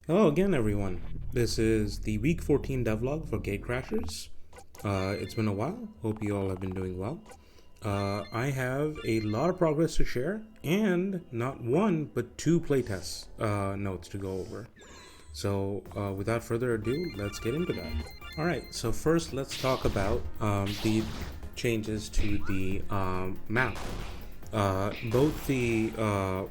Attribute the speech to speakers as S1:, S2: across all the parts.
S1: Hello again, everyone. This is the week 14 devlog for Gatecrashers. It's been a while. Hope you all have been doing well. I have a lot of progress to share and not one but two playtests notes to go over. So without further ado, let's get into that. Alright, so first let's talk about the changes to the map. Both the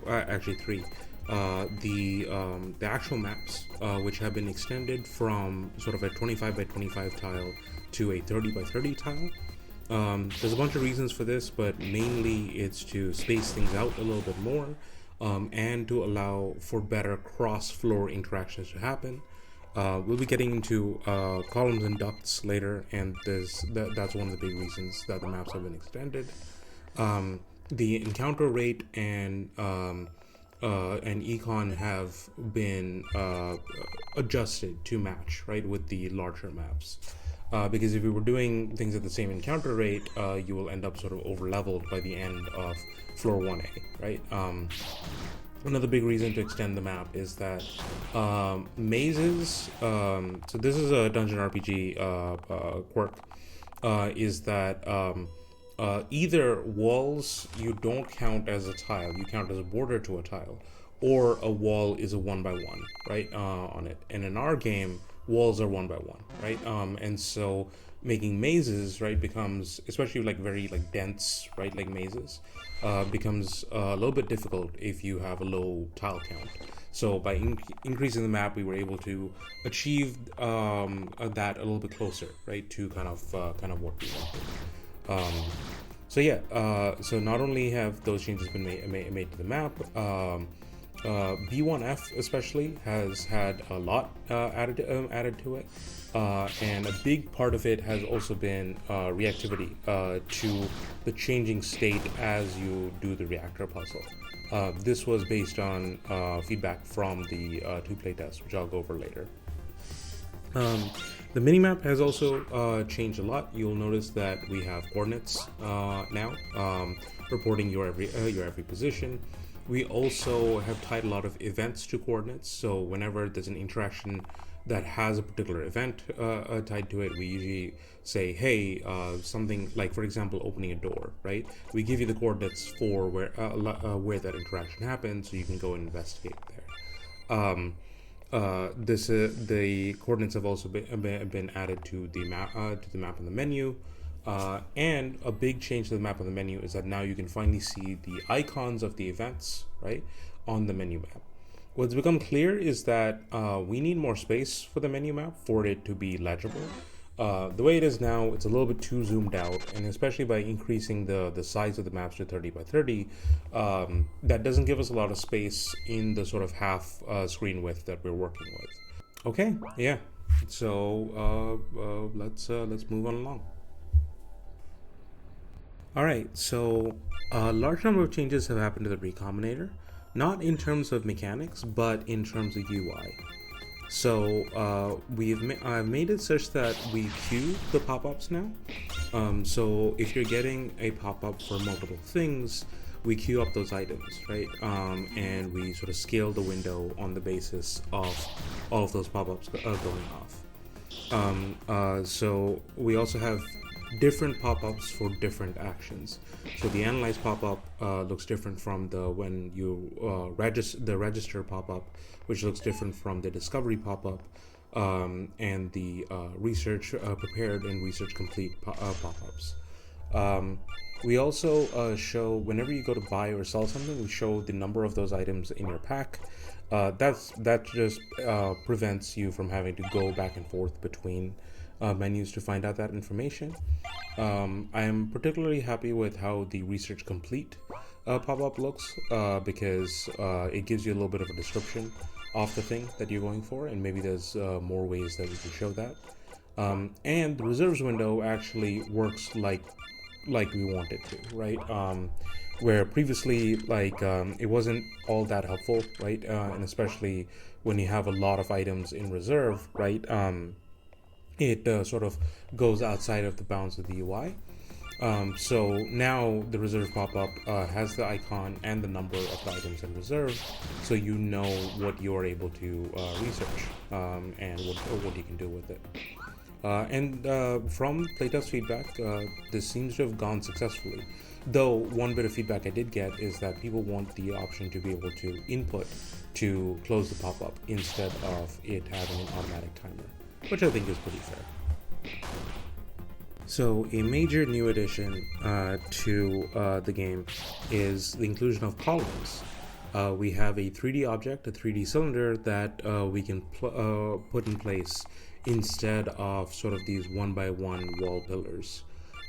S1: actually three. The actual maps, which have been extended from sort of a 25 by 25 tile to a 30 by 30 tile. There's a bunch of reasons for this, but mainly it's to space things out a little bit more, and to allow for better cross-floor interactions to happen. We'll be getting into columns and ducts later, and that's one of the big reasons that the maps have been extended. The encounter rate and econ have been adjusted to match, right, with the larger maps. Because if you were doing things at the same encounter rate, you will end up sort of over leveled by the end of floor 1A, right? Another big reason to extend the map is that mazes, so this is a dungeon RPG quirk, is that either walls you don't count as a tile, you count as a border to a tile, or a wall is a 1x1, right, on it. And in our game, walls are 1x1, right? And so making mazes, right, becomes, especially like very like dense, right, like mazes, becomes a little bit difficult if you have a low tile count. So by increasing the map, we were able to achieve that a little bit closer, right, to kind of what we wanted. So yeah, so not only have those changes been made to the map, B1F especially has had a lot added to it, and a big part of it has also been reactivity to the changing state as you do the reactor puzzle. This was based on feedback from the two playtests, which I'll go over later. The minimap has also changed a lot. You'll notice that we have coordinates now, reporting your every position. We also have tied a lot of events to coordinates. So whenever there's an interaction that has a particular event tied to it, we usually say, hey, something like, for example, opening a door, right? We give you the coordinates for where that interaction happens, so you can go and investigate there. The coordinates have also been added to the map in the menu, and a big change to the map on the menu is that now you can finally see the icons of the events, right, on the menu map. What's become clear is that we need more space for the menu map for it to be legible. The way it is now, it's a little bit too zoomed out, and especially by increasing the size of the maps to 30 by 30, that doesn't give us a lot of space in the sort of half screen width that we're working with. Okay, yeah. So let's move on along. All right, so a large number of changes have happened to the Recombinator, not in terms of mechanics, but in terms of UI. So I've made it such that we queue the pop-ups now. So if you're getting a pop-up for multiple things, we queue up those items, right? And we sort of scale the window on the basis of all of those pop-ups going off. So we also have different pop-ups for different actions. So the analyze pop-up looks different from the when you register pop-up, which looks different from the discovery pop-up, and the research prepared and research complete pop-ups. We also show whenever you go to buy or sell something, we show the number of those items in your pack. That just prevents you from having to go back and forth between menus to find out that information. I am particularly happy with how the research complete pop-up looks, because it gives you a little bit of a description of the thing that you're going for, and maybe there's more ways that we can show that. And the reserves window actually works like we want it to, right? Where previously, it wasn't all that helpful, right? And especially when you have a lot of items in reserve, right? It sort of goes outside of the bounds of the UI. So now the reserve pop-up has the icon and the number of the items in reserve, so you know what you are able to research and what you can do with it. And from playtest feedback, this seems to have gone successfully. Though one bit of feedback I did get is that people want the option to be able to input to close the pop-up instead of it having an automatic timer, which I think is pretty fair. So a major new addition to the game is the inclusion of columns. We have a 3D object, a 3D cylinder that we can put in place instead of sort of these one-by-one wall pillars.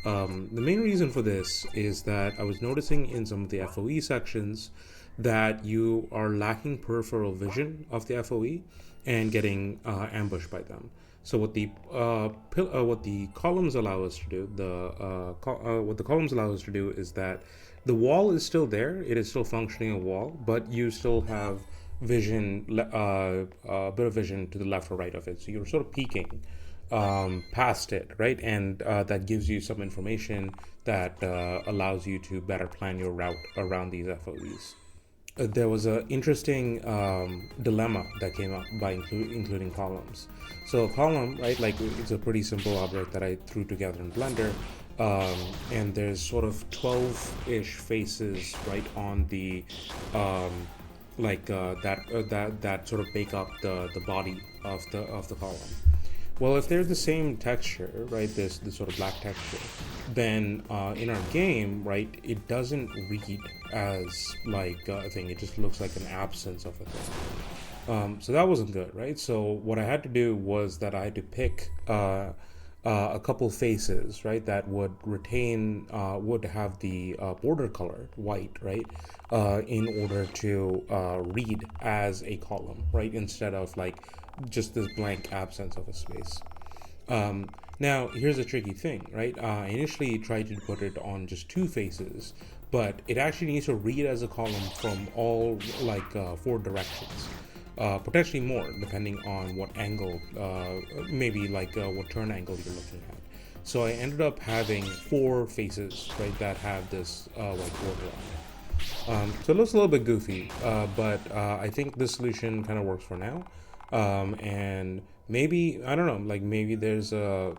S1: The main reason for this is that I was noticing in some of the FOE sections that you are lacking peripheral vision of the FOE and getting ambushed by them. So what the columns allow us to do, what the columns allow us to do is that the wall is still there, it is still functioning a wall, but you still have vision, a bit of vision to the left or right of it. So you're sort of peeking past it, right? And that gives you some information that allows you to better plan your route around these FOEs. There was an interesting dilemma that came up by including columns. So a column, right, like it's a pretty simple object that I threw together in Blender, and there's sort of 12-ish faces right on the that sort of make up the body of the column. Well, if they're the same texture, right, this sort of black texture, then in our game, right, it doesn't read as like a thing. It just looks like an absence of a thing. So that wasn't good, right? So what I had to do was that I had to pick a couple faces, right, that would retain, would have the border color white, right, in order to read as a column, right, instead of like just this blank absence of a space. Now, here's a tricky thing, right? I initially tried to put it on just two faces, but it actually needs to read as a column from all like 4 directions. Potentially more, depending on what angle, maybe like what turn angle you're looking at. So I ended up having 4 faces, right, that have this white border on it. So it looks a little bit goofy, but I think this solution kind of works for now. And maybe, I don't know, like maybe there's a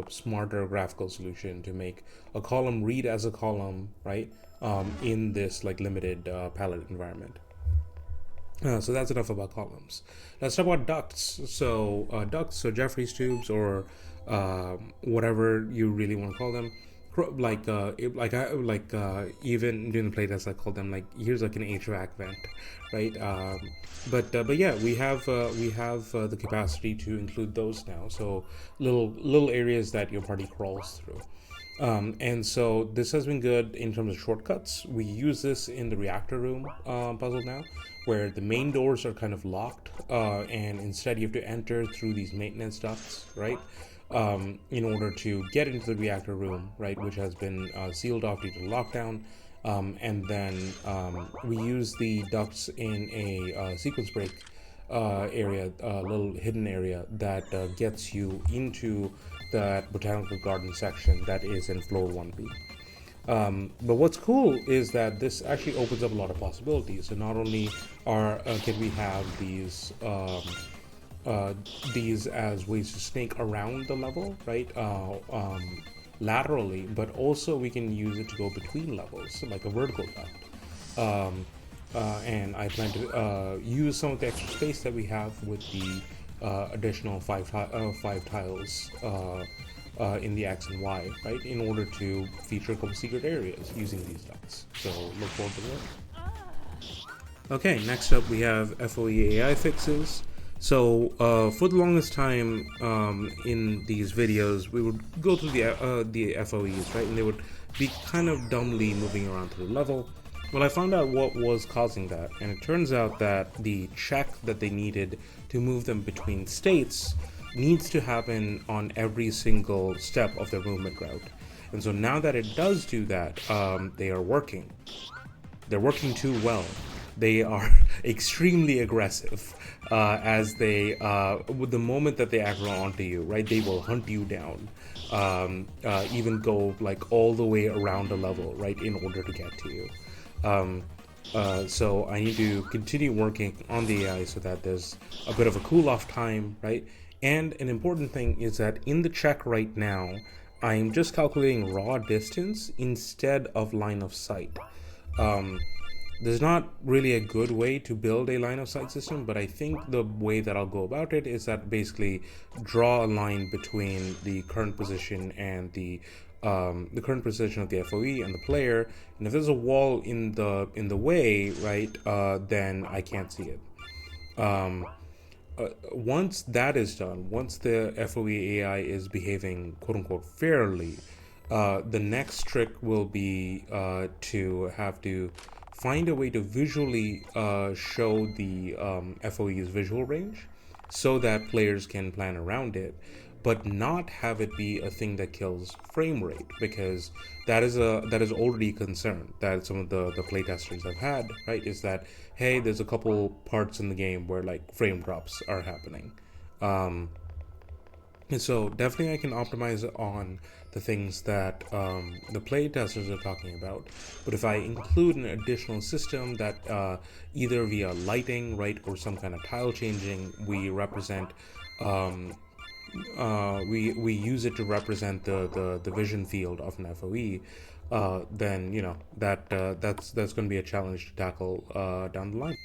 S1: smarter graphical solution to make a column read as a column, right, in this like limited palette environment. So that's enough about columns. Let's talk about ducts. So ducts, so Jeffrey's tubes, or whatever you really want to call them. Even during the playtest, I call them like, here's like an HVAC vent, right? But yeah, we have the capacity to include those now. So little areas that your party crawls through. And so this has been good in terms of shortcuts. We use this in the reactor room puzzle now, where the main doors are kind of locked, and instead you have to enter through these maintenance ducts, right? In order to get into the reactor room, right, which has been sealed off due to lockdown. And then we use the ducts in a sequence break area, a little hidden area that gets you into that botanical garden section that is in floor 1B. But what's cool is that this actually opens up a lot of possibilities. So not only can we have these as ways to snake around the level, right, laterally, but also we can use it to go between levels, so like a vertical duct. And I plan to use some of the extra space that we have with the additional 5 tiles in the X and Y, right, in order to feature a couple secret areas using these ducts. So look forward to that. Okay, next up we have FOE AI fixes. So for the longest time in these videos, we would go through the FOEs, right, and they would be kind of dumbly moving around through the level. Well, I found out what was causing that, and it turns out that the check that they needed to move them between states needs to happen on every single step of their movement route. And so now that it does do that, they are working. They're working too well. they are extremely aggressive. As they, with the moment that they aggro onto you, right, they will hunt you down. Even go like all the way around a level, right, in order to get to you. So I need to continue working on the AI so that there's a bit of a cool off time, right? And an important thing is that in the check right now, I'm just calculating raw distance instead of line of sight. There's not really a good way to build a line of sight system, but I think the way that I'll go about it is that basically draw a line between the current position and the current position of the FOE and the player. And if there's a wall in the way, right, then I can't see it. Once that is done, once the FOE AI is behaving quote unquote fairly, the next trick will be to have to find a way to visually show the FOE's visual range so that players can plan around it, but not have it be a thing that kills frame rate, because that is already a concern that some of the playtesters have had, right? Is that, hey, there's a couple parts in the game where like frame drops are happening. And so definitely I can optimize on the things that the playtesters are talking about. But if I include an additional system that either via lighting, right, or some kind of tile changing, we represent, we use it to represent the vision field of an FOE, then you know that's going to be a challenge to tackle down the line.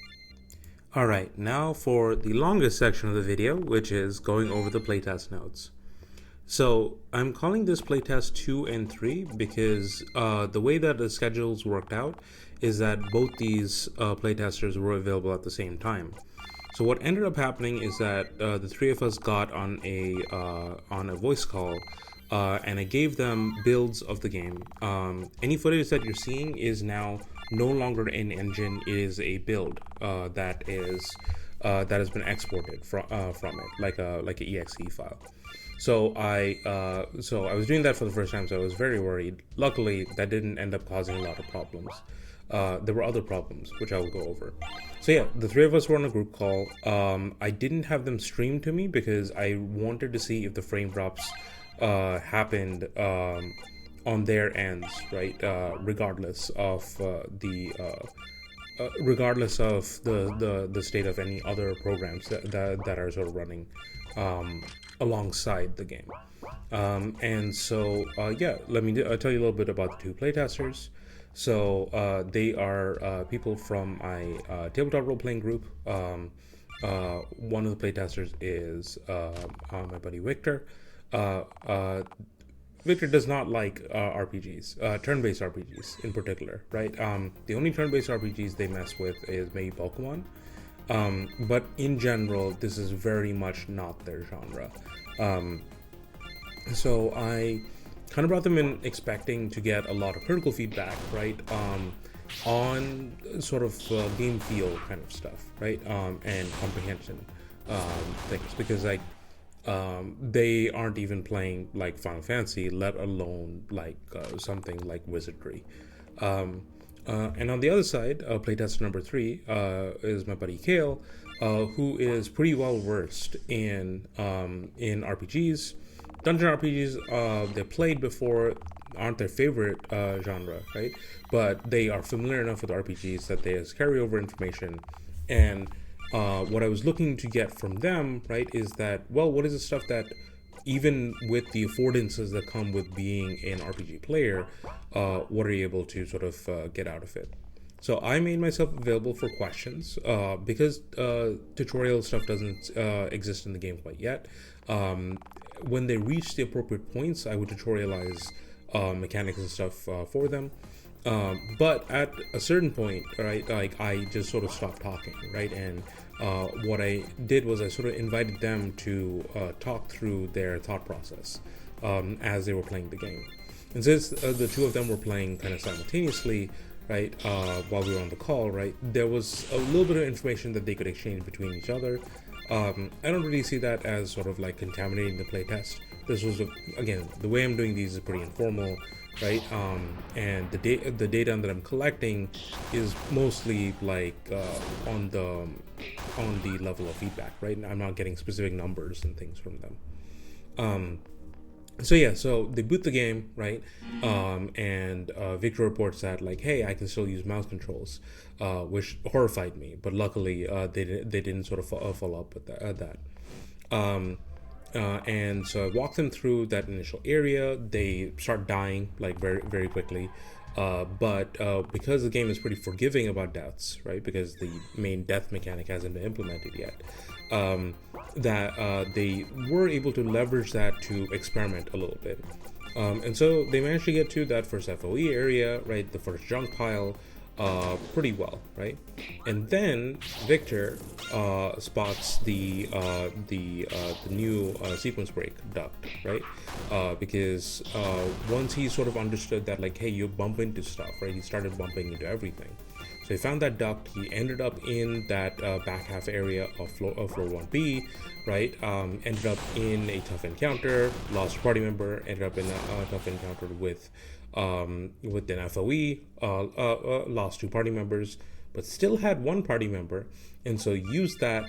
S1: Alright, now for the longest section of the video, which is going over the playtest notes. So I'm calling this playtest 2 and 3 because the way that the schedules worked out is that both these playtesters were available at the same time. So what ended up happening is that the three of us got on a voice call, and I gave them builds of the game. Any footage that you're seeing is now no longer in engine. It is a build that has been exported from it, like a exe file. So I was doing that for the first time, so I was very worried. Luckily, that didn't end up causing a lot of problems. There were other problems, which I will go over. So yeah, the three of us were on a group call. I didn't have them streamed to me because I wanted to see if the frame drops happened on their ends, right? Regardless of the state of any other programs that are sort of running alongside the game. And so yeah, let me tell you a little bit about the two playtesters. So they are people from my tabletop role-playing group. One of the playtesters is my buddy Victor. Victor does not like RPGs, turn-based RPGs in particular, right? The only turn-based RPGs they mess with is maybe Pokemon. But in general, this is very much not their genre. So I kind of brought them in expecting to get a lot of critical feedback, right? On sort of game feel kind of stuff, right? And comprehension things, because like they aren't even playing like Final Fantasy, let alone like something like Wizardry. And on the other side, playtester number 3 is my buddy Kale, who is pretty well versed in RPGs. Dungeon RPGs, they played before, aren't their favorite genre, right? But they are familiar enough with RPGs that they has carryover information. And what I was looking to get from them, right, is that, well, what is the stuff that, even with the affordances that come with being an RPG player, what are you able to sort of get out of it? So I made myself available for questions because tutorial stuff doesn't exist in the game quite yet. When they reach the appropriate points, I would tutorialize mechanics and stuff for them. But at a certain point, right, like I just sort of stopped talking, right? And what I did was I sort of invited them to talk through their thought process as they were playing the game. And since the two of them were playing kind of simultaneously, right, while we were on the call, right, there was a little bit of information that they could exchange between each other. I don't really see that as sort of like contaminating the playtest. This was again, the way I'm doing these is pretty informal, right? And the data that I'm collecting is mostly like on the level of feedback, right? I'm not getting specific numbers and things from them. So yeah, so they boot the game, right? And Victor reports that like, hey, I can still use mouse controls, which horrified me. But luckily, they didn't sort of follow up with that. And so I walk them through that initial area. They start dying like very very quickly. But because the game is pretty forgiving about deaths, right? Because the main death mechanic hasn't been implemented yet, they were able to leverage that to experiment a little bit. And so they managed to get to that first FOE area, right? The first junk pile, pretty well, right? And then Victor spots the new sequence break duct, right? Because once he sort of understood that, like, hey, you bump into stuff, right? He started bumping into everything. So he found that duct. He ended up in that back half area of floor 1B, right? Ended up in a tough encounter, lost a party member, ended up in a tough encounter with an FOE, lost 2 party members, but still had 1 party member, and so used that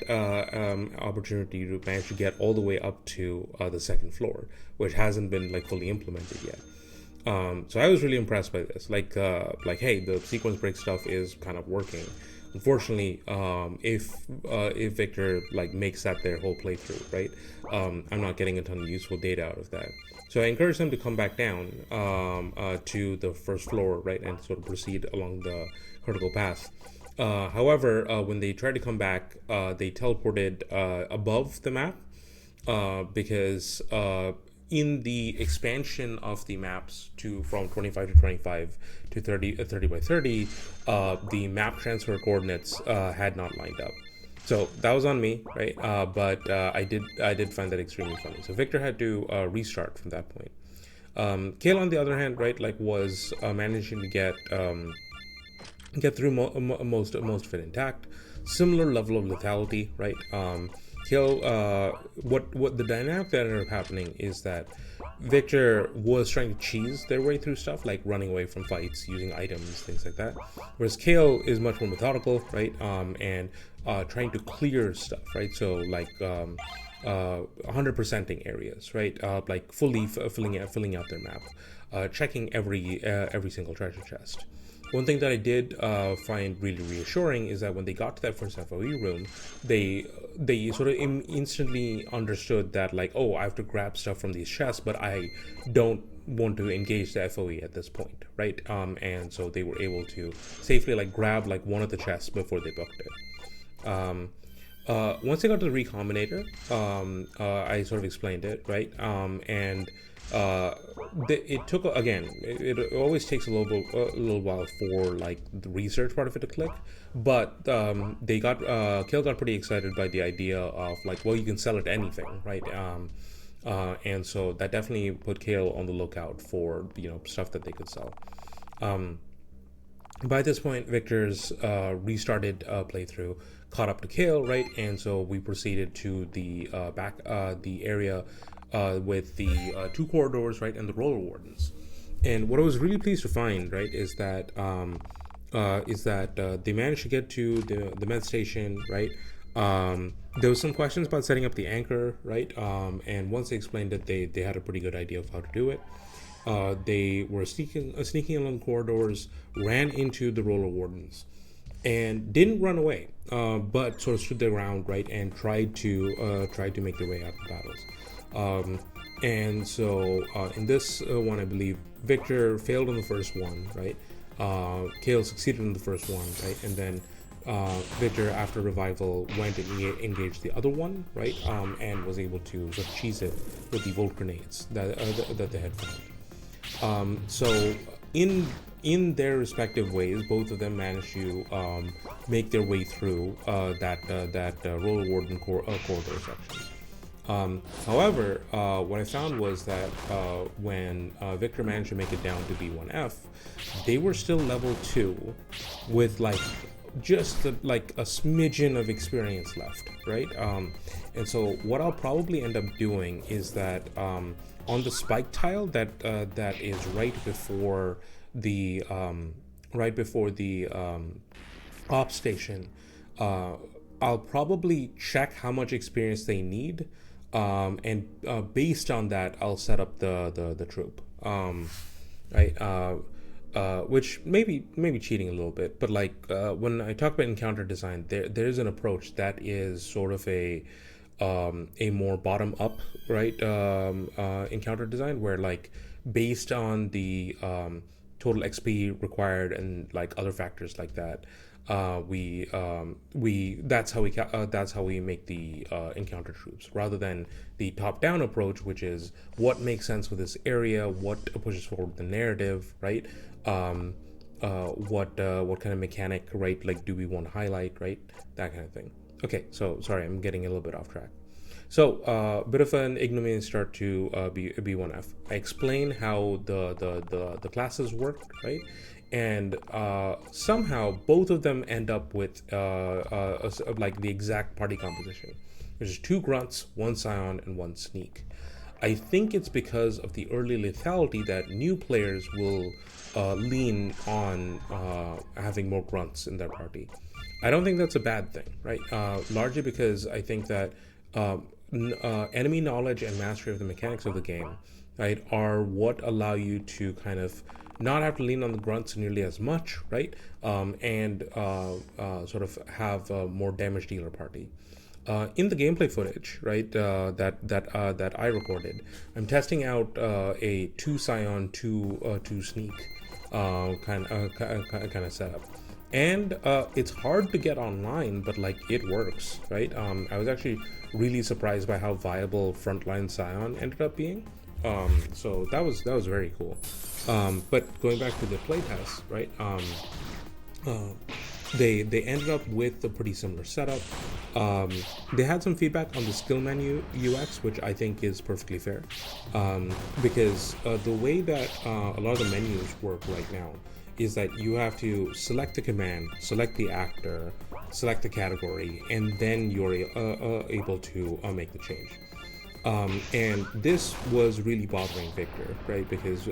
S1: opportunity to manage to get all the way up to the 2nd floor, which hasn't been like fully implemented yet. So I was really impressed by this. Like, hey, the sequence break stuff is kind of working. Unfortunately, if Victor like makes that their whole playthrough, right, I'm not getting a ton of useful data out of that. So I encourage them to come back down to the 1st floor, right, and sort of proceed along the critical path. However, when they tried to come back, they teleported above the map because in the expansion of the maps from 25 to 25 to 30 by 30, the map transfer coordinates had not lined up. So that was on me, right? But I did find that extremely funny. So Victor had to restart from that point. Kale, on the other hand, right, like was managing to get through most of it intact. Similar level of lethality, right? What the dynamic that ended up happening is that Victor was trying to cheese their way through stuff, like running away from fights, using items, things like that. Whereas Kale is much more methodical, right? And trying to clear stuff, right? So like 100%ing areas, right? Like fully filling out their map, checking every single treasure chest. One thing that I did find really reassuring is that when they got to that first FOE room, they sort of instantly understood that, like, oh, I have to grab stuff from these chests, but I don't want to engage the FOE at this point, right? And so they were able to safely like grab like one of the chests before they booked it. Once they got to the Recombinator, I sort of explained it, right? And it took, again, it always takes a little while for like the research part of it to click, but Kale got pretty excited by the idea of like, well, you can sell it to anything, right? And so that definitely put Kale on the lookout for, you know, stuff that they could sell. By this point, Victor's restarted playthrough caught up to Kale, right? And so we proceeded to the the area with the 2 corridors, right, and the roller wardens. And what I was really pleased to find, right, is that they managed to get to the med station, right? There was some questions about setting up the anchor, right? And once they explained it, they had a pretty good idea of how to do it. They were sneaking along corridors, ran into the roller wardens, and didn't run away, but sort of stood their ground, right, and tried to make their way out of battles. And so in this one, I believe Victor failed on the first one, right? Kale succeeded on the first one, right? And then Victor, after revival, went and engaged the other one, right? And was able to sort of cheese it with the volt grenades that they had found. So in their respective ways, both of them managed to make their way through that roller warden corridor section. However, what I found was that when Victor managed to make it down to B1F, they were still level 2 with like just like a smidgen of experience left, right? And so what I'll probably end up doing is that on the spike tile that is right before the op station, I'll probably check how much experience they need, and based on that, I'll set up the troop. Right? Which maybe cheating a little bit, but like when I talk about encounter design, there's an approach that is sort of a more bottom up, right? Encounter design where like based on the total XP required and like other factors like that, that's how we make the encounter troops, rather than the top down approach, which is what makes sense with this area, what pushes forward the narrative, right? What kind of mechanic, right? Like, do we want to highlight, right? That kind of thing. Okay, so sorry, I'm getting a little bit off track. So, bit of an ignominious start to B1F. I explain how the classes work, right? And somehow both of them end up with like the exact party composition. There's 2 grunts, 1 scion, and 1 sneak. I think it's because of the early lethality that new players will lean on having more grunts in their party. I don't think that's a bad thing, right? Largely because I think that enemy knowledge and mastery of the mechanics of the game, right, are what allow you to kind of not have to lean on the grunts nearly as much, right? And sort of have a more damage dealer party. In the gameplay footage, right, that I recorded, I'm testing out a 2 scion, 2 sneak kind of setup, and it's hard to get online, but like it works, right? I was actually really surprised by how viable frontline scion ended up being. So that was very cool. But going back to the playtest, right? They ended up with a pretty similar setup. They had some feedback on the skill menu UX, which I think is perfectly fair, because the way that a lot of the menus work right now is that you have to select the command, select the actor, select the category, and then you're able to make the change. And this was really bothering Victor, right? Because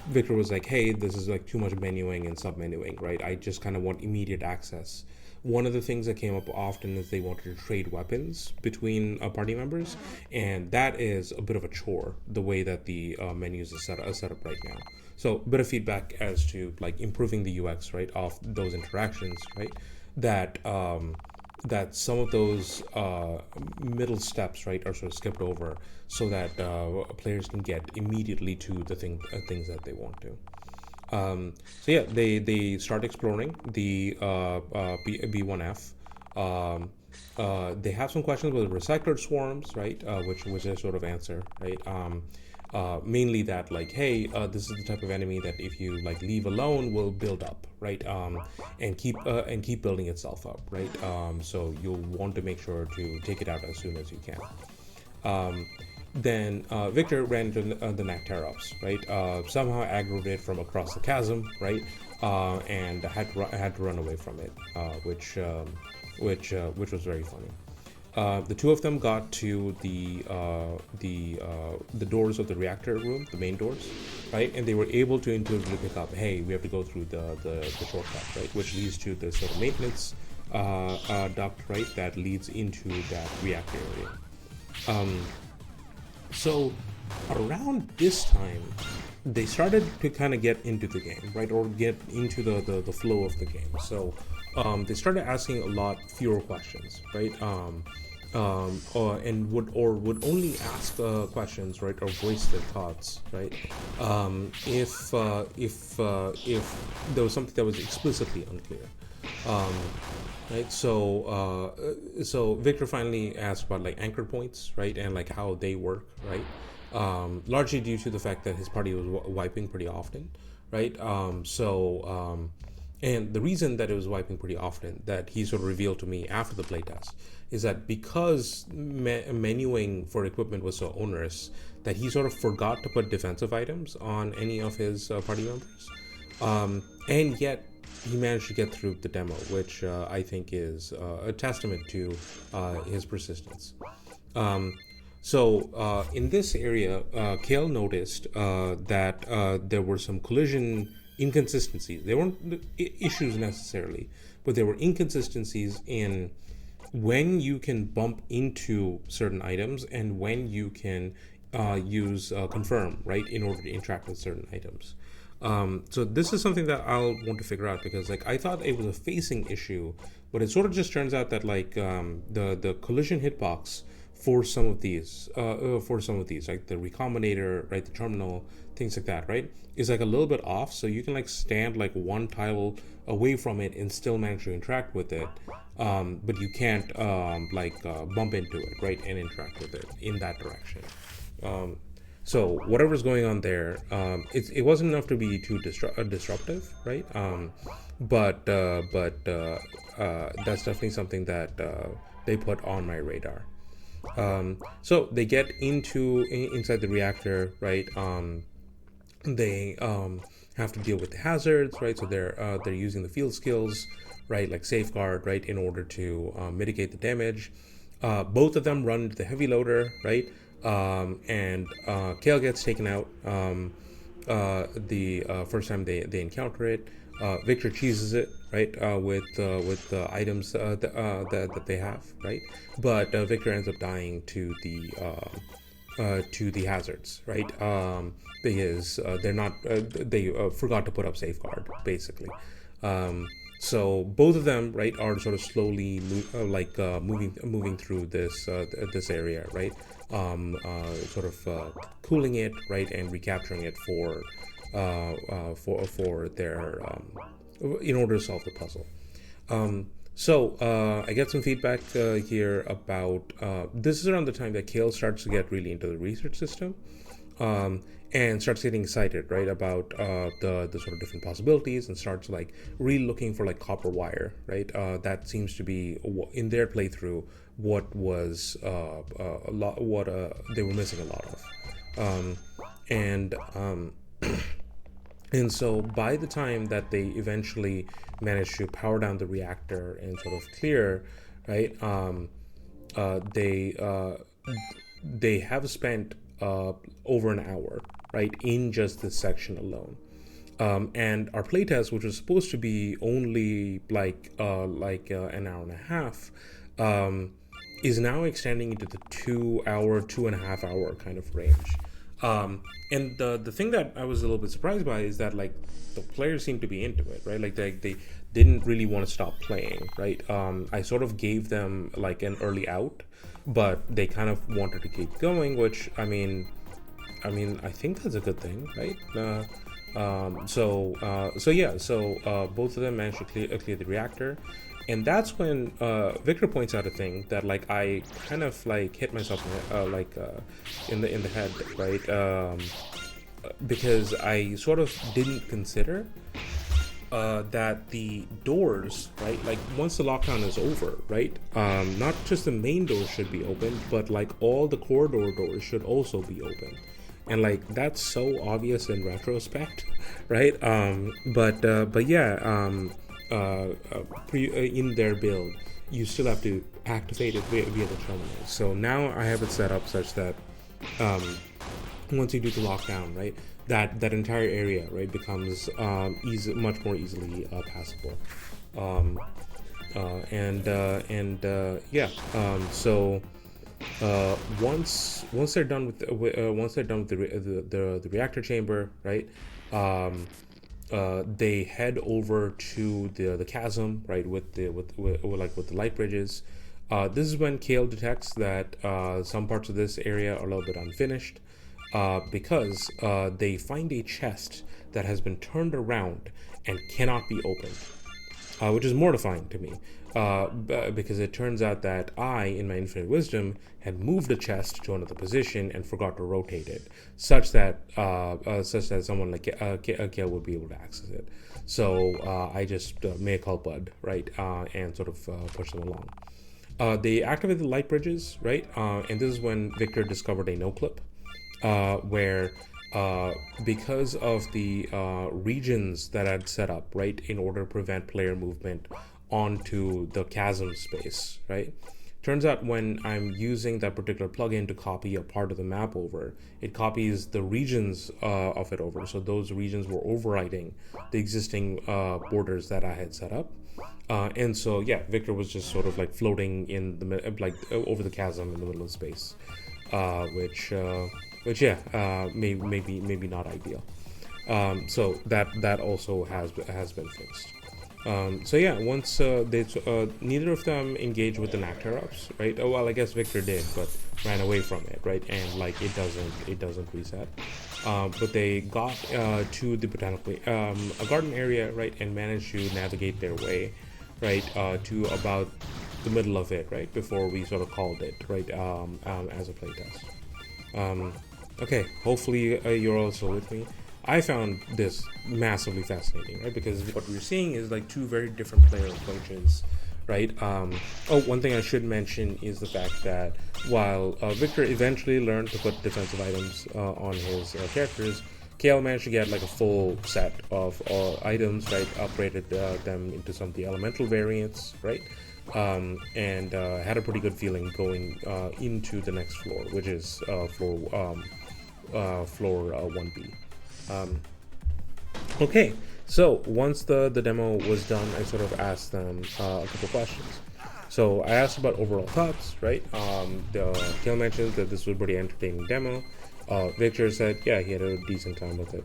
S1: Victor was like, hey, this is like too much menuing and sub-menuing, right? I just kind of want immediate access. One of the things that came up often is they wanted to trade weapons between party members, and that is a bit of a chore, the way that the menus are set up right now. So a bit of feedback as to like improving the UX, right, of those interactions, right? That that some of those middle steps, right, are sort of skipped over, so that players can get immediately to the things that they want to. So yeah, they start exploring the B1F. They have some questions with recycler swarms, right, which I sort of answer, right. Mainly that, like, hey, this is the type of enemy that if you like leave alone will build up, right, and keep building itself up, right. So you'll want to make sure to take it out as soon as you can. Then Victor ran into the Nacterops, right? Somehow aggroed it from across the chasm, right? And had to run away from it, which was very funny. The two of them got to the doors of the reactor room, the main doors, right? And they were able to intuitively pick up, hey, we have to go through the shortcut, right? Which leads to the sort of maintenance duct, right? That leads into that reactor area. So around this time, they started to kind of get into the game, right, or get into the flow of the game. So they started asking a lot fewer questions, right, and would only ask questions, right, or voice their thoughts, right, if there was something that was explicitly unclear. Right, so Victor finally asked about like anchor points, right, and like how they work, right, largely due to the fact that his party was wiping pretty often, right, and the reason that it was wiping pretty often, that he sort of revealed to me after the playtest, is that because menuing for equipment was so onerous, that he sort of forgot to put defensive items on any of his party members, and yet he managed to get through the demo, which I think is a testament to his persistence. So in this area, Kale noticed that there were some collision inconsistencies. They weren't issues necessarily, but there were inconsistencies in when you can bump into certain items and when you can use confirm, right, in order to interact with certain items. So this is something that I'll want to figure out, because like I thought it was a facing issue, but it sort of just turns out that like the collision hitbox for some of these like the Recombinator, right, the terminal, things like that, right, is like a little bit off. So you can like stand like one tile away from it and still manage to interact with it, but you can't bump into it, right, and interact with it in that direction. So whatever's going on there, it wasn't enough to be too disruptive, right? But that's definitely something that they put on my radar. So they get inside the reactor, right? They have to deal with the hazards, right? So they're using the field skills, right, like safeguard, right, in order to mitigate the damage. Both of them run into the heavy loader, right? And Kale gets taken out the first time they encounter it. Victor cheeses it, right, with the items that they have, right? But Victor ends up dying to the hazards, right? Because they're not they forgot to put up safeguard, basically. So both of them, right, are sort of slowly moving through this area, right? Sort of cooling it, right, and recapturing it for their in order to solve the puzzle. So I get some feedback here about this is around the time that Kale starts to get really into the research system. And starts getting excited, right, about the sort of different possibilities, and starts like really looking for like copper wire, right? That seems to be in their playthrough what was a lot what they were missing a lot of, and so by the time that they eventually manage to power down the reactor and sort of clear, right, they have spent over an hour, right, in just this section alone. And our playtest, which was supposed to be only like an hour and a half, is now extending into the 2 hour, 2.5 hour kind of range. And the thing that I was a little bit surprised by is that like the players seem to be into it, right? Like they didn't really want to stop playing, right? I sort of gave them like an early out, but they kind of wanted to keep going, which I mean I think that's a good thing, right? So both of them managed to clear the reactor, and that's when Victor points out a thing that like I kind of like hit myself in the head, right? Because I sort of didn't consider that the doors, right, like once the lockdown is over, right, not just the main doors should be open, but like all the corridor doors should also be open. And like that's so obvious in retrospect, right? But yeah, in their build, you still have to activate it via the terminal. So now I have it set up such that once you do the lockdown, right, that entire area, right, becomes much more easily passable. So once they're done with the reactor chamber, right, they head over to the chasm, right, with the light bridges. This is when Kale detects that some parts of this area are a little bit unfinished, because they find a chest that has been turned around and cannot be opened, which is mortifying to me, because it turns out that I, in my infinite wisdom, had moved the chest to another position and forgot to rotate it, such that someone like Kale would be able to access it. So I just mea culpa'd, right, and sort of push them along. They activate the light bridges, right, and this is when Victor discovered a no-clip, where because of the regions that I'd set up, right, in order to prevent player movement onto the chasm space, right? Turns out when I'm using that particular plugin to copy a part of the map over, it copies the regions of it over. So those regions were overriding the existing borders that I had set up. And so, yeah, Victor was just sort of like floating in the like over the chasm in the middle of space, which yeah, maybe not ideal. So that also has been fixed. So yeah, once neither of them engaged with the interrupts, right? Oh well, I guess Victor did, but ran away from it, right? And like it doesn't reset. But they got to the botanical a garden area, right, and managed to navigate their way, right, to about the middle of it, right, before we sort of called it, right, as a playtest. Okay, hopefully you're also with me. I found this massively fascinating, right? Because what we're seeing is like two very different player approaches, right? Oh, one thing I should mention is the fact that while Victor eventually learned to put defensive items on his characters, Kale managed to get like a full set of items, right? Upgraded them into some of the elemental variants, right? And had a pretty good feeling going into the next floor, which is floor 1B. Okay, so once the demo was done, I sort of asked them a couple questions. So I asked about overall thoughts, right? Kale mentioned that this was a pretty entertaining demo. Victor said, yeah, he had a decent time with it.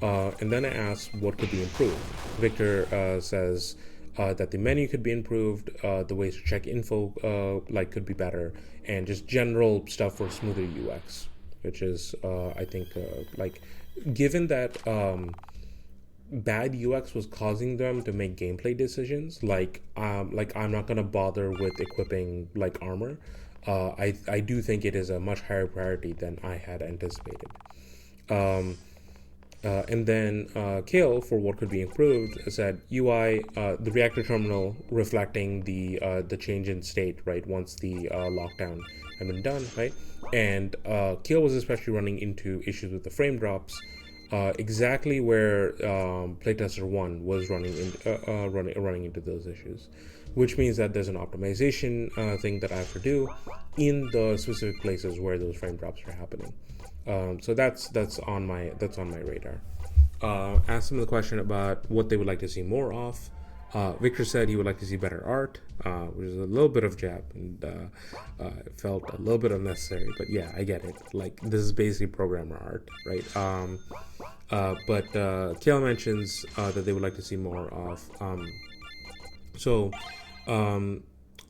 S1: And then I asked what could be improved. Victor says that the menu could be improved, the ways to check info like could be better, and just general stuff for smoother UX, which is I think like given that bad UX was causing them to make gameplay decisions, like I'm not gonna bother with equipping like armor. I do think it is a much higher priority than I had anticipated. And then Kale, for what could be improved, said UI, the reactor terminal reflecting the change in state, right, once the lockdown had been done, right? And Kale was especially running into issues with the frame drops, exactly where Playtester 1 was running into those issues, which means that there's an optimization thing that I have to do in the specific places where those frame drops are happening. So that's on my radar. Asked them the question about what they would like to see more of. Victor said he would like to see better art, which is a little bit of jab, and it felt a little bit unnecessary. But yeah, I get it. Like this is basically programmer art, right? But Kale mentions that they would like to see more of.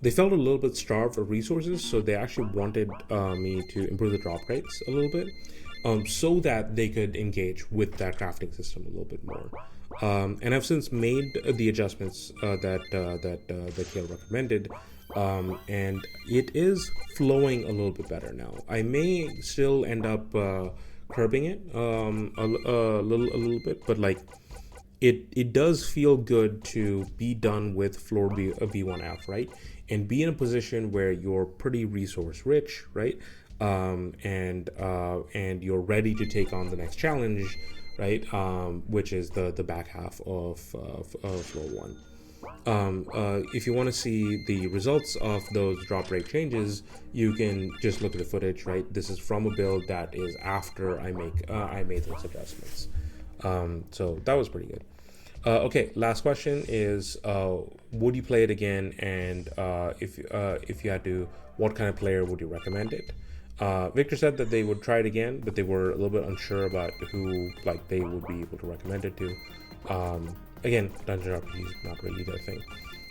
S1: They felt a little bit starved of resources, so they actually wanted me to improve the drop rates a little bit, so that they could engage with that crafting system a little bit more. And I've since made the adjustments that Kale recommended, and it is flowing a little bit better now. I may still end up curbing it a little bit, but like it does feel good to be done with floor B1F, right? And be in a position where you're pretty resource rich, right? And you're ready to take on the next challenge, right? Which is the back half of floor 1. If you want to see the results of those drop rate changes, you can just look at the footage, right? This is from a build that is after I made those adjustments. So that was pretty good. Okay, last question is, would you play it again? And if you had to, what kind of player would you recommend it? Victor said that they would try it again, but they were a little bit unsure about who like they would be able to recommend it to. Again, Dungeon RPG is not really their thing,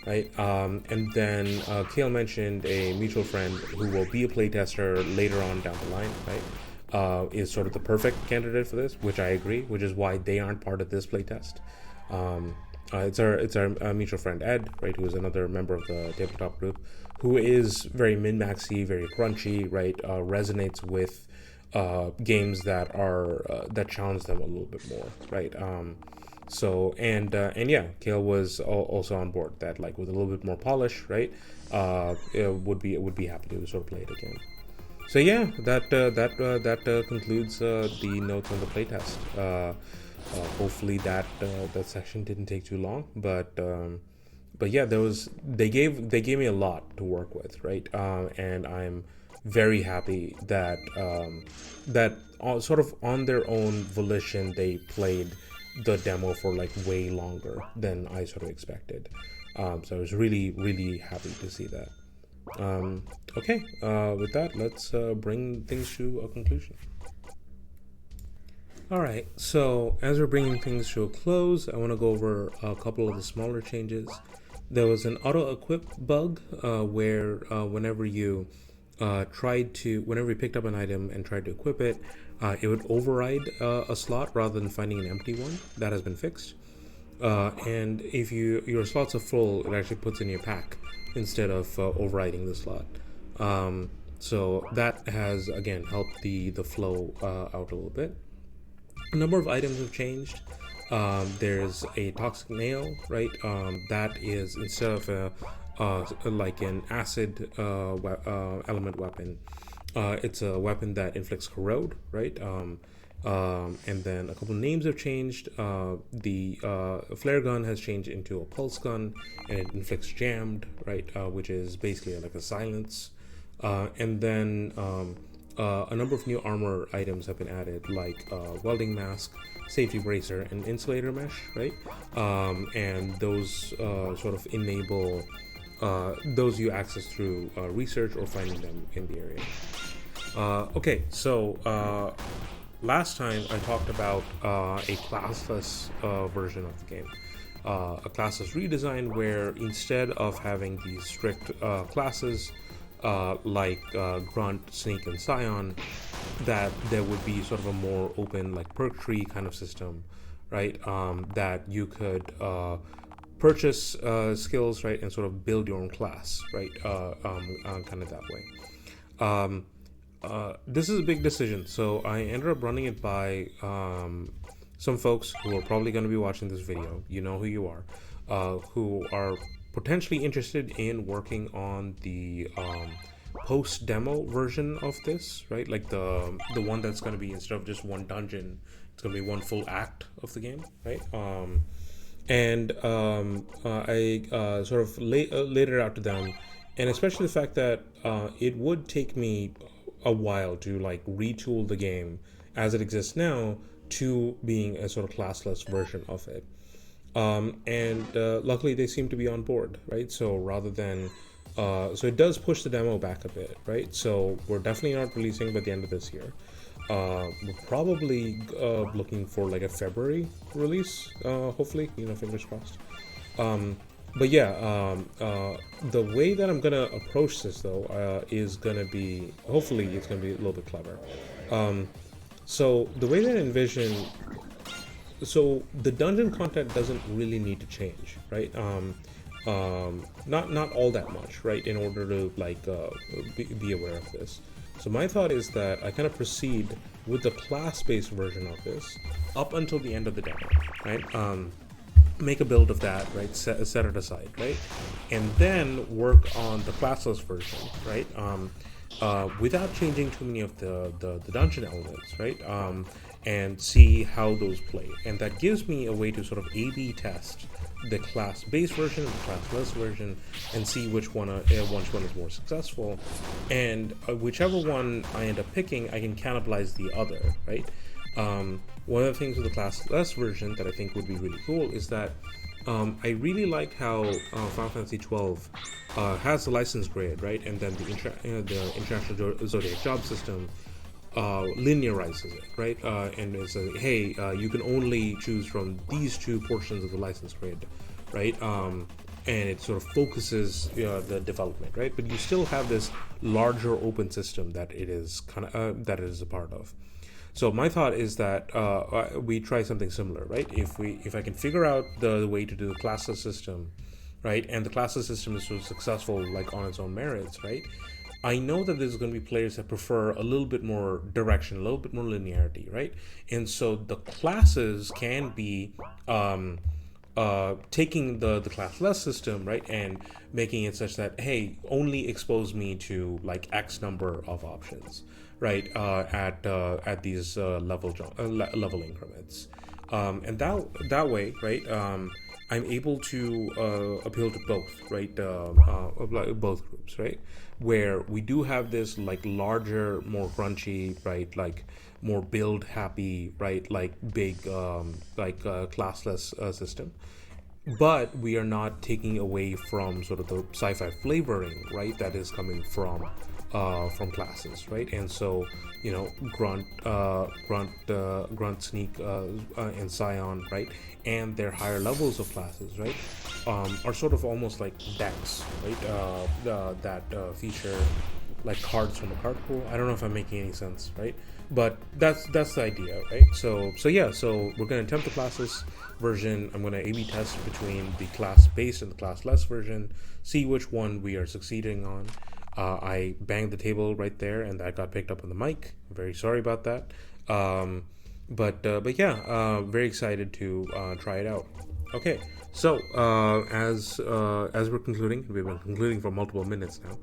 S1: right? And then Kale mentioned a mutual friend who will be a playtester later on down the line, right? Is sort of the perfect candidate for this, which I agree, which is why they aren't part of this playtest. It's our mutual friend Ed, right, who is another member of the tabletop group, who is very min-maxy, very crunchy, right, resonates with games that are that challenge them a little bit more, right? So and yeah, Kale was also on board that, like, with a little bit more polish, right? It would be happy to sort of play it again. So yeah, that concludes the notes on the playtest. Hopefully that section didn't take too long, but yeah, they gave me a lot to work with, right? And I'm very happy that sort of on their own volition they played the demo for like way longer than I sort of expected. So I was really happy to see that. Okay, with that, let's bring things to a conclusion. All right, so as we're bringing things to a close, I want to go over a couple of the smaller changes. There was an auto equip bug where whenever you whenever you picked up an item and tried to equip it, it would override a slot rather than finding an empty one. That has been fixed. And if your slots are full, it actually puts in your pack instead of overriding the slot. So that has again helped the flow out a little bit. A number of items have changed. There's a toxic nail, right? That is, instead of like an acid element weapon, it's a weapon that inflicts corrode, right? And then a couple of names have changed. The flare gun has changed into a pulse gun, and it inflicts jammed, right? Which is basically like a silence. And then a number of new armor items have been added, like welding mask, safety bracer, and insulator mesh, right? And those sort of enable those you access through research or finding them in the area. Okay, so last time I talked about a classless version of the game. A classless redesign where instead of having these strict classes like Grunt, Sneak, and Scion, that there would be sort of a more open, like perk tree kind of system, right? That you could purchase skills, right, and sort of build your own class, right? Kind of that way. This is a big decision, so I ended up running it by some folks who are probably going to be watching this video. You know who you are, who are potentially interested in working on the post demo version of this, right? Like the one that's going to be, instead of just one dungeon, it's going to be one full act of the game, right? I sort of laid it out to them, and especially the fact that it would take me a while to like retool the game as it exists now to being a sort of classless version of it. Luckily they seem to be on board, right? So rather than so it does push the demo back a bit, right? So we're definitely not releasing by the end of this year. We're probably looking for like a February release, hopefully, fingers crossed. But yeah, the way that I'm gonna approach this though is gonna be, hopefully it's gonna be a little bit clever. So the way that I envision, so the dungeon content doesn't really need to change, right? Not all that much, right? In order to like be aware of this. So my thought is that I kind of proceed with the class-based version of this up until the end of the demo, right? Make a build of that, right? Set it aside, right? And then work on the classless version, right? Without changing too many of the dungeon elements, right? And see how those play. And that gives me a way to sort of A/B test the class-based version and the classless version, and see which one is more successful. And whichever one I end up picking, I can cannibalize the other, right? One of the things with the classless version that I think would be really cool is that I really like how Final Fantasy XII has the license grid, right? And then the International Zodiac job system linearizes it, right? And it's a, hey, you can only choose from these two portions of the license grid, right? And it sort of focuses the development, right? But you still have this larger open system that it is that it is a part of. So my thought is that we try something similar, right? If I can figure out the way to do the classless system, right, and the classless system is sort of successful like on its own merits, right? I know that there's going to be players that prefer a little bit more direction, a little bit more linearity, right? And so the classes can be taking the classless system, right, and making it such that, hey, only expose me to like X number of options, right, at these level increments, and that way, right, I'm able to appeal to both, right, both groups, right, where we do have this like larger, more crunchy, right, like more build happy, right, like big classless system, but we are not taking away from sort of the sci-fi flavoring, right, that is coming from classes, right, and so grunt, sneak, and scion, right, and their higher levels of classes, right, are sort of almost like decks, right, that feature like cards from a card pool. I don't know if I'm making any sense, right? But that's the idea, right? So yeah, so we're gonna attempt the classless version. I'm gonna A/B test between the class based and the classless version, see which one we are succeeding on. I banged the table right there, and that got picked up on the mic. I'm very sorry about that. But yeah, very excited to try it out. Okay, so as we're concluding, we've been concluding for multiple minutes now.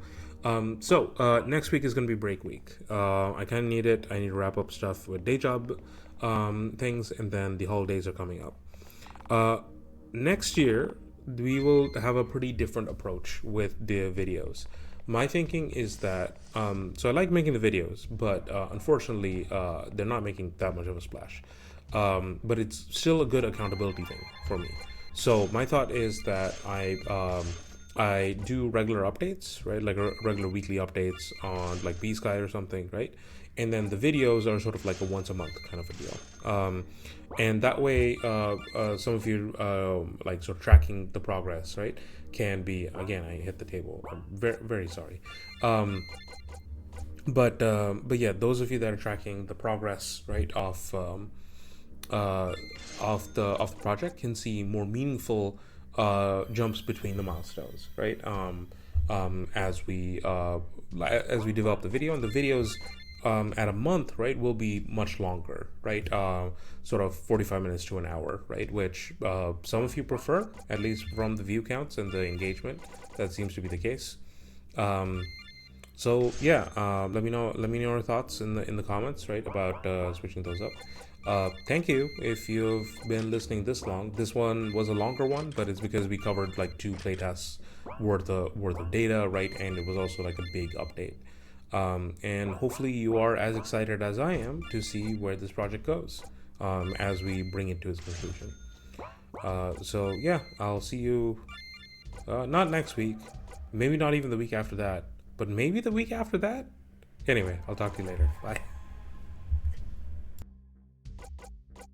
S1: So next week is going to be break week. I kind of need it. I need to wrap up stuff with day job things, and then the holidays are coming up. Next year, we will have a pretty different approach with the videos. My thinking is that, so I like making the videos, but unfortunately, they're not making that much of a splash. But it's still a good accountability thing for me. So my thought is that I do regular updates, right? Like regular weekly updates on like B-Sky or something, right? And then the videos are sort of like a once a month kind of a deal. And that way, some of you like sort of tracking the progress, right? Can be, again, I hit the table. I'm very, very sorry. But yeah, those of you that are tracking the progress, right, of the project can see more meaningful jumps between the milestones, right? As we develop the video, and the videos at a month, right, will be much longer, right? Sort of 45 minutes to an hour, right? Which some of you prefer, at least from the view counts and the engagement. That seems to be the case. So yeah, let me know your thoughts in the comments, right, about switching those up. Thank you if you've been listening this long. This one was a longer one, but it's because we covered like 2 playtests worth of data, right? And it was also like a big update. And hopefully you are as excited as I am to see where this project goes as we bring it to its conclusion. So yeah, I'll see you not next week, maybe not even the week after that, but maybe the week after that. Anyway, I'll talk to you later. Bye.